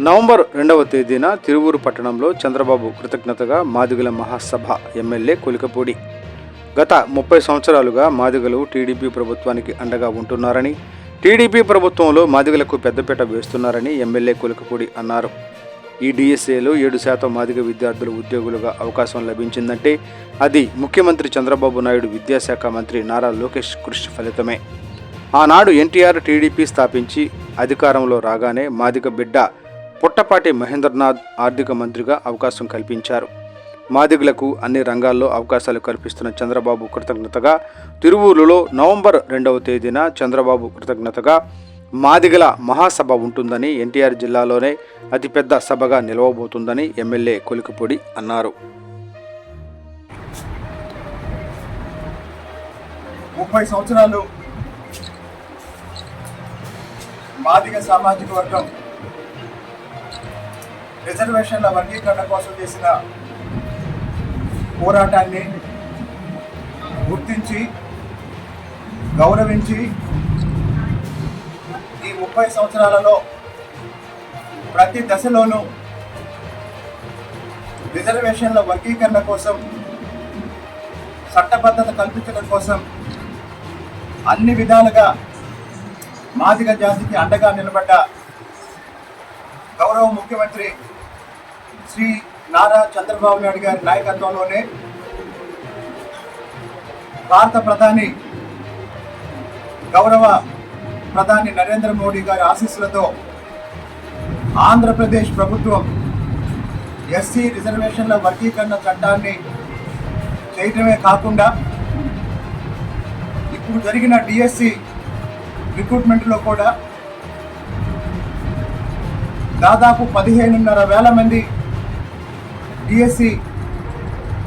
November 2వ తేదీన తిరువూరు పట్టణంలో చంద్రబాబు కృతజ్ఞతగా మాదిగల మహాసభ ఎమ్మెల్యే కొలికపూడి. గత 30 సంవత్సరాలుగా మాదిగలు టీడీపీ ప్రభుత్వానికి అండగా ఉంటున్నారని, టీడీపీ ప్రభుత్వంలో మాదిగలకు పెద్దపీట వేస్తున్నారని ఎమ్మెల్యే కొలికపూడి అన్నారు. ఈ డిఎస్ఏలో 7% మాదిగ విద్యార్థులు ఉద్యోగులుగా అవకాశం లభించిందంటే అది ముఖ్యమంత్రి చంద్రబాబు నాయుడు, విద్యాశాఖ మంత్రి నారా లోకేష్ కృషి ఫలితమే. ఆనాడు ఎన్టీఆర్ టీడీపీ స్థాపించి అధికారంలో రాగానే మాదిగ బిడ్డ పుట్టపాటి మహేంద్రనాథ్ ఆర్థిక మంత్రిగా అవకాశం కల్పించారు. మాదిగలకు అన్ని రంగాల్లో అవకాశాలు కల్పిస్తున్న చంద్రబాబు కృతజ్ఞతగా తిరువూరులో నవంబర్ 2వ తేదీన చంద్రబాబు కృతజ్ఞతగా మాదిగల మహాసభ ఉంటుందని, ఎన్టీఆర్ జిల్లాలోనే అతిపెద్ద సభగా నిలవబోతుందని ఎమ్మెల్యే కొలికపూడి అన్నారు. 30 సంవత్సరాలు మాదిగ సామాజిక వర్గం రిజర్వేషన్ల వర్గీకరణ కోసం చేసిన పోరాటాన్ని గుర్తించి గౌరవించి ఈ 30 సంవత్సరాలలో ప్రతి దశలోనూ రిజర్వేషన్ల వర్గీకరణ కోసం, చట్టబద్ధత కల్పించడం కోసం అన్ని విధాలుగా మాదిగ జాతికి అండగా నిలబడ్డ గౌరవ ముఖ్యమంత్రి శ్రీ నారా చంద్రబాబు నాయుడు గారి నాయకత్వంలోనే భారత ప్రధాని గౌరవ ప్రధాని నరేంద్ర మోడీ గారి ఆశీస్సులతో ఆంధ్రప్రదేశ్ ప్రభుత్వం ఎస్సీ రిజర్వేషన్ల వర్గీకరణ చట్టాన్ని చేయడమే కాకుండా ఇప్పుడు జరిగిన డిఎస్సి రిక్రూట్మెంట్లో కూడా దాదాపు 15,500 మంది డిఎస్సి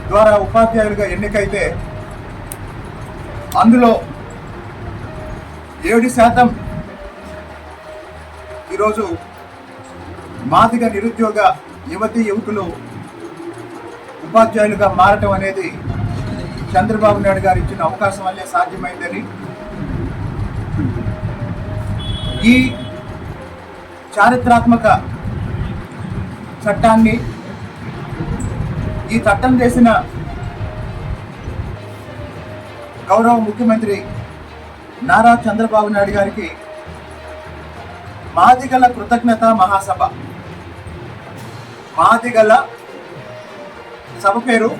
ద్వారా ఉపాధ్యాయులుగా ఎన్నికైతే అందులో 7% ఈరోజు మాదిగ నిరుద్యోగ యువతీ యువకులు ఉపాధ్యాయులుగా మారటం అనేది చంద్రబాబు నాయుడు గారు ఇచ్చిన అవకాశం వల్లే సాధ్యమైందని, ఈ చారిత్రాత్మక చట్టాన్ని, ఈ చట్టం చేసిన గౌరవ ముఖ్యమంత్రి నారా చంద్రబాబు నాయుడు గారికి మాదిగల కృతజ్ఞత మహాసభ, మాదిగల సభ పేరు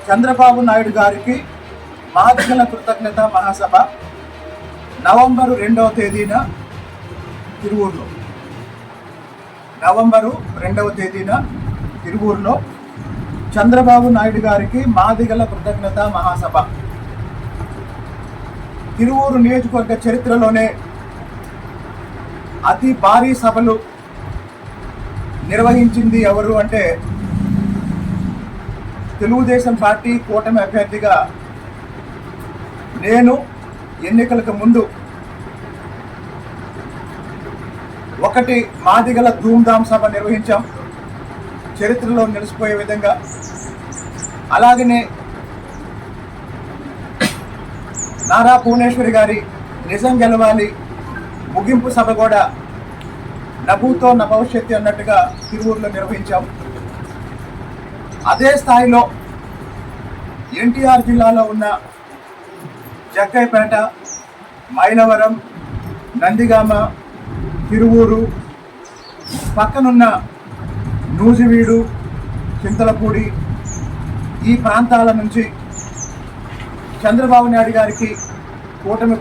చంద్రబాబు నాయుడు గారికి మాదిగల కృతజ్ఞత మహాసభ నవంబరు 2వ తేదీన తిరువూరులో, నవంబరు 2వ తేదీన తిరువూరులో చంద్రబాబు నాయుడు గారికి మాదిగల కృతజ్ఞత మహాసభ. తిరువూరు నియోజకవర్గ చరిత్రలోనే అతి భారీ సభలు నిర్వహించింది ఎవరు అంటే తెలుగుదేశం పార్టీ కూటమి అభ్యర్థిగా నేను ఎన్నికలకు ముందు ఒకటి మాదిగల ధూమ్ధామ్ సభ నిర్వహించాం, చరిత్రలో నిలిచిపోయే విధంగా. అలాగనే నారా భువనేశ్వరి గారి నిజం గెలవాలి ముగింపు సభ కూడా నభూతో నభవిష్యత్తు అన్నట్టుగా తిరువూరులో నిర్వహించాం. అదే స్థాయిలో ఎన్టీఆర్ జిల్లాలో ఉన్న జగ్గైపేట, మైలవరం, నందిగామ, తిరువూరు, పక్కనున్న నూజివీడు, చింతలపూడి ఈ ప్రాంతాల నుంచి చంద్రబాబు నాయుడు గారికి కూటమి